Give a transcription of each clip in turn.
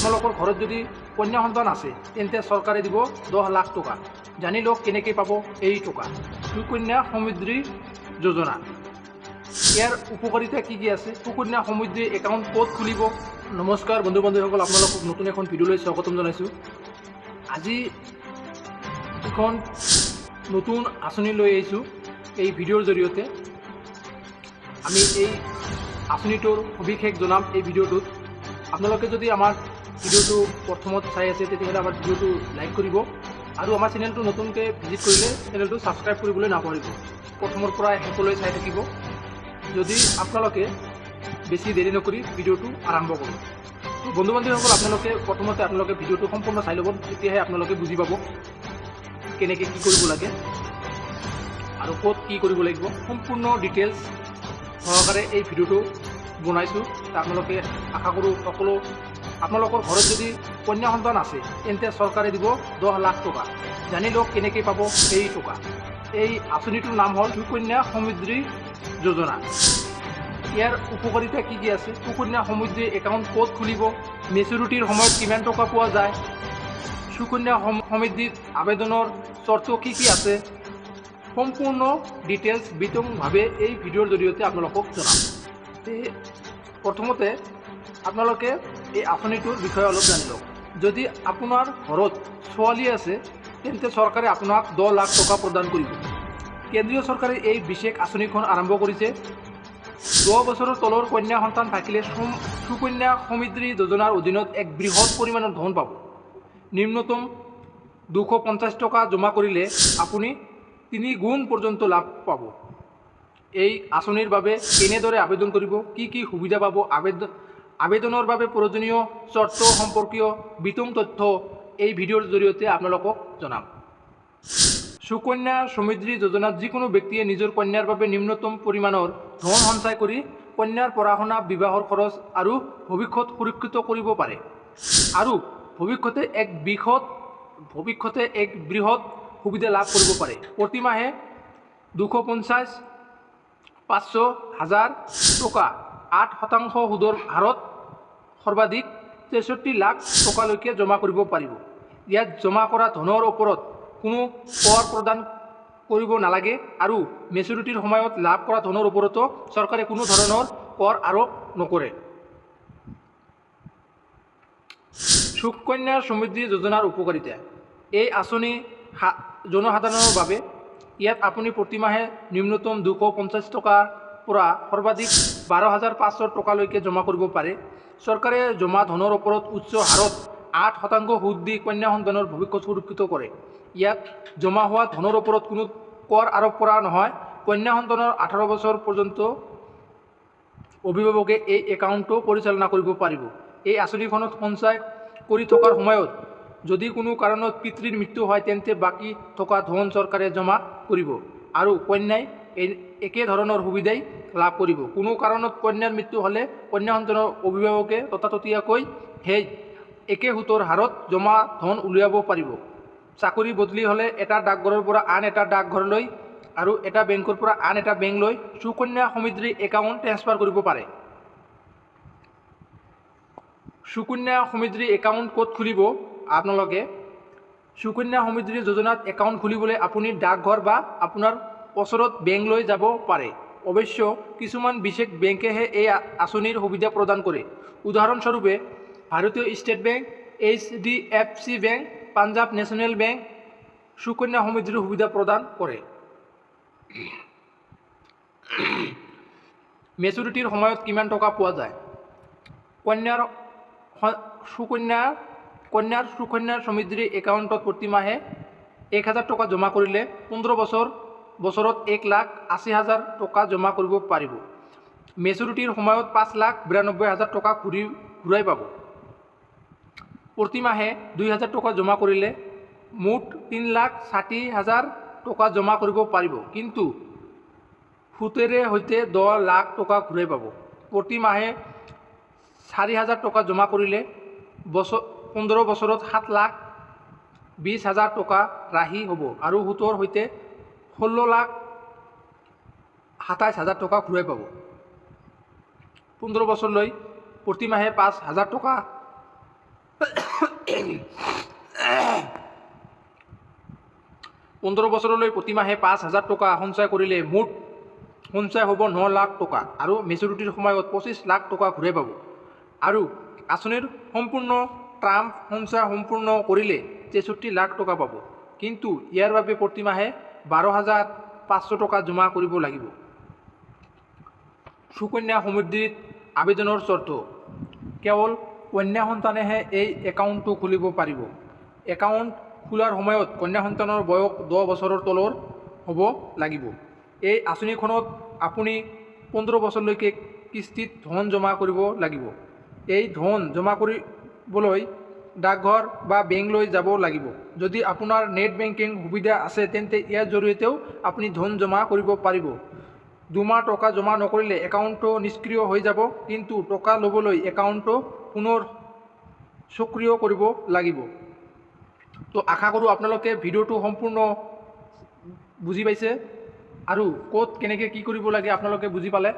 আপোনালোকৰ ঘৰত যদি কন্যা সন্তান আছে তেন্তে চৰকাৰে দিব 10 লাখ টকা। জানি লওক কেনেকৈ পাব এই টকা। সুকন্যা সমৃদ্ধি যোজনা, ইয়াৰ উপকাৰিতা কি কি আছে? সুকন্যা সমৃদ্ধি একাউণ্ট ক'ত খুলিব? নমস্কাৰ বন্ধু বান্ধৱীসকল, আপোনালোকক নতুন এখন ভিডিঅ'লৈ স্বাগতম জনাইছোঁ। আজি এখন নতুন আঁচনি লৈ আহিছোঁ। এই ভিডিঅ'ৰ জৰিয়তে আমি এই আঁচনিটোৰ সবিশেষ জনাম। এই ভিডিঅ'টোত আপোনালোকে যদি আমাৰ ভিডিঅ'টো প্ৰথমত চাই আছে তেতিয়াহ'লে আমাৰ ভিডিঅ'টো লাইক কৰিব আৰু আমাৰ চেনেলটো নতুনকৈ ভিজিট কৰিলে চেনেলটো ছাবস্ক্ৰাইব কৰিবলৈ নাপাহৰিব। প্ৰথমৰ পৰা শেষলৈ চাই থাকিব। যদি আপোনালোকে বেছি দেৰি নকৰি ভিডিঅ'টো আৰম্ভ কৰোঁ। বন্ধু বান্ধৱীসকল, প্ৰথমতে আপোনালোকে ভিডিঅ'টো সম্পূৰ্ণ চাই ল'ব, তেতিয়াহে আপোনালোকে বুজি পাব কেনেকৈ কি কৰিব লাগে আৰু ক'ত কি কৰিব লাগিব। সম্পূৰ্ণ ডিটেইলছ সহকাৰে এই ভিডিঅ'টো বনাইছোঁ। আপোনালোকে আশা কৰোঁ সকলো আপোনালোকৰ ঘৰত যদি কন্যা সন্তান আছে তেন্তে চৰকাৰে দিব 10 লাখ টকা। জানি লওক কেনেকৈ পাব এই টকা। এই আঁচনিটোৰ নাম হ'ল সুকন্যা সমৃদ্ধি যোজনা। ইয়াৰ উপকাৰিতা কি কি আছে? সুকন্যা সমৃদ্ধি একাউণ্ট ক'ত খুলিব? মেচুৰিটিৰ সময়ত কিমান টকা পোৱা যায়? সুকন্যা সমৃদ্ধিত আবেদনৰ চৰ্ত কি কি আছে? সম্পূৰ্ণ ডিটেইলছ বিতংভাৱে এই ভিডিঅ'ৰ জৰিয়তে আপোনালোকক জনাম। প্ৰথমতে আপোনালোকে এই আঁচনিটোৰ বিষয়ে অলপ জানি লওক। যদি আপোনাৰ ঘৰত ছোৱালী আছে তেন্তে চৰকাৰে আপোনাক 10 লাখ টকা প্ৰদান কৰিব। কেন্দ্ৰীয় চৰকাৰে এই বিশেষ আঁচনিখন আৰম্ভ কৰিছে। 10 বছৰৰ তলৰ কন্যা সন্তান থাকিলে সুকন্যা সমৃদ্ধি যোজনাৰ অধীনত এক বৃহৎ পৰিমাণৰ ধন পাব। নিম্নতম 250 টকা জমা কৰিলে আপুনি 3 গুণ পৰ্যন্ত লাভ পাব। এই আঁচনিৰ বাবে কেনেদৰে আবেদন কৰিব, কি কি সুবিধা পাব, আবেদনৰ বাবে প্ৰয়োজনীয় চৰ্ত সম্পৰ্কীয় বিতং তথ্য এই ভিডিঅ'ৰ জৰিয়তে আপোনালোকক জনাম। সুকন্যা সমৃদ্ধি যোজনাত যিকোনো ব্যক্তিয়ে নিজৰ কন্যাৰ বাবে নিম্নতম পৰিমাণৰ ধন সঞ্চয় কৰি কন্যাৰ পঢ়া শুনা, বিবাহৰ খৰচ আৰু ভৱিষ্যত সুৰক্ষিত কৰিব পাৰে আৰু ভৱিষ্যতে এক বৃহৎ সুবিধা লাভ কৰিব পাৰে। প্ৰতিমাহে 250, 500, 1000 টকা 8% সুদৰ হাৰত সৰ্বাধিক 63 লাখ টকালৈকে জমা কৰিব পাৰিব। ইয়াত জমা কৰা ধনৰ ওপৰত কোনো কৰ প্ৰদান কৰিব নালাগে আৰু মেচুৰিটিৰ সময়ত লাভ কৰা ধনৰ ওপৰতো চৰকাৰে কোনো ধৰণৰ কৰ আৰোপ নকৰে। সুকন্যা সমৃদ্ধি যোজনাৰ উপকাৰিতা। এই আঁচনি জনসাধাৰণৰ বাবে। ইয়াত আপুনি প্ৰতিমাহে নিম্নতম 250 টকাৰ পৰা সৰ্বাধিক 12,500 টকালৈকে জমা কৰিব পাৰে। চৰকাৰে জমা ধনৰ ওপৰত উচ্চ হাৰত 8% সুদ দি কন্যা সন্তানৰ ভৱিষ্যত সুৰক্ষিত কৰে। ইয়াত জমা হোৱা ধনৰ ওপৰত কোনো কৰ আৰোপ কৰা নহয়। কন্যা সন্তানৰ 18 বছৰ পৰ্যন্ত অভিভাৱকে এই একাউণ্টটো পৰিচালনা কৰিব পাৰিব। এই আঁচনিখনত সঞ্চয় কৰি থকাৰ সময়ত যদি কোনো কাৰণত পিতৃৰ মৃত্যু হয় তেন্তে বাকী থকা ধন চৰকাৰে জমা কৰিব আৰু কন্যাই একেধৰণৰ সুবিধাই লাভ কৰিব। কোনো কাৰণত কন্যাৰ মৃত্যু হ'লে কন্যা সন্তানৰ অভিভাৱকে ততাতৈয়াকৈ সেই একে সুতৰ হাৰত জমা ধন উলিয়াব পাৰিব। চাকৰি বদলি হ'লে এটা ডাকঘৰৰ পৰা আন এটা ডাকঘৰলৈ আৰু এটা বেংকৰ পৰা আন এটা বেংকলৈ সুকন্যা সমৃদ্ধি একাউণ্ট ট্ৰেন্সফাৰ কৰিব পাৰে। সুকন্যা সমৃদ্ধি একাউণ্ট ক'ত খুলিব? আপোনালোকে সুকন্যা সমৃদ্ধি যোজনাত একাউণ্ট খুলিবলৈ আপুনি ডাকঘৰ বা আপোনাৰ ওচৰত বেংকলৈ যাব পাৰে। অৱশ্য কিছুমান বিশেষ বেংকেহে এই আঁচনিৰ সুবিধা প্ৰদান কৰে। উদাহৰণস্বৰূপে ভাৰতীয় state bank, HDFC bank, Punjab national bank Sukanya সমৃদ্ধিৰ সুবিধা প্ৰদান কৰে। মেচুৰিটিৰ সময়ত কিমান টকা পোৱা যায়? কন্যাৰ সুকন্যা সমৃদ্ধি একাউণ্টত প্ৰতিমাহে 1000 টকা জমা কৰিলে 15 বছৰত 1,80,000 টকা জমা কৰিব পাৰিব। মেচুৰিটিৰ সময়ত 5,92,000 টকা ঘূৰাই পাব। প্ৰতিমাহে 2,000 টকা জমা কৰিলে মুঠ 3,60,000 টকা জমা কৰিব পাৰিব, কিন্তু সুতেৰে সৈতে 10 লাখ টকা ঘূৰাই পাব। প্ৰতিমাহে 4,000 টকা জমা কৰিলে 15 বছৰত 7,20,000 টকা ৰাহি হ'ব আৰু সুতৰ সৈতে 16,27,000 টকা ঘূৰাই পাব। 15 বছৰলৈ প্ৰতিমাহে 5,000 টকা 15 বছৰলৈ প্ৰতিমাহে 5,000 টকা সঞ্চয় কৰিলে মুঠ সঞ্চয় হ'ব 9 লাখ টকা আৰু মেচুৰিটিৰ সময়ত 25 লাখ টকা ঘূৰাই পাব। আৰু আঁচনিৰ সম্পূৰ্ণ টাৰ্ম সঞ্চয় সম্পূৰ্ণ কৰিলে 63 লাখ টকা পাব। কিন্তু ইয়াৰ বাবে প্ৰতিমাহে 12,500 টকা জমা কৰিব লাগিব। সুকন্যা সমৃদ্ধিত আবেদনৰ চৰ্ত কেৱল কন্যা সন্তানেহে এই একাউণ্টটো খুলিব পাৰিব। একাউণ্ট খোলাৰ সময়ত কন্যা সন্তানৰ বয়স 10 বছৰৰ তলৰ হ'ব লাগিব। এই আঁচনিখনত আপুনি 15 বছৰলৈকে কিস্তিত ধন জমা কৰিব লাগিব। এই ধন জমা কৰিবলৈ ডাকঘৰ বা বেংকলৈ যাব লাগিব। যদি আপোনাৰ নেট বেংকিং সুবিধা আছে তেন্তে ইয়াৰ জৰিয়তেও আপুনি ধন জমা কৰিব পাৰিব। 2 মাহ টকা জমা নকৰিলে একাউণ্টটো নিষ্ক্ৰিয় হৈ যাব, কিন্তু টকা ল'বলৈ একাউণ্টটো পুনৰ সক্ৰিয় কৰিব লাগিব। তো আশা কৰোঁ আপোনালোকে ভিডিঅ'টো সম্পূৰ্ণ বুজি পাইছে আৰু ক'ত কেনেকৈ কি কৰিব লাগে আপোনালোকে বুজি পালে।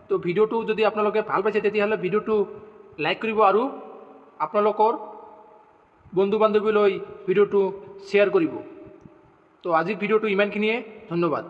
তো ভিডিঅ'টো যদি আপোনালোকে ভাল পাইছে তেতিয়াহ'লে ভিডিঅ'টো লাইক কৰিব আৰু আপোনালোকৰ বন্ধু বান্ধৱীলৈ ভিডিঅ'টো শ্বেয়াৰ কৰিব। তো আজিৰ ভিডিঅ'টো ইমানখিনিয়ে, ধন্যবাদ।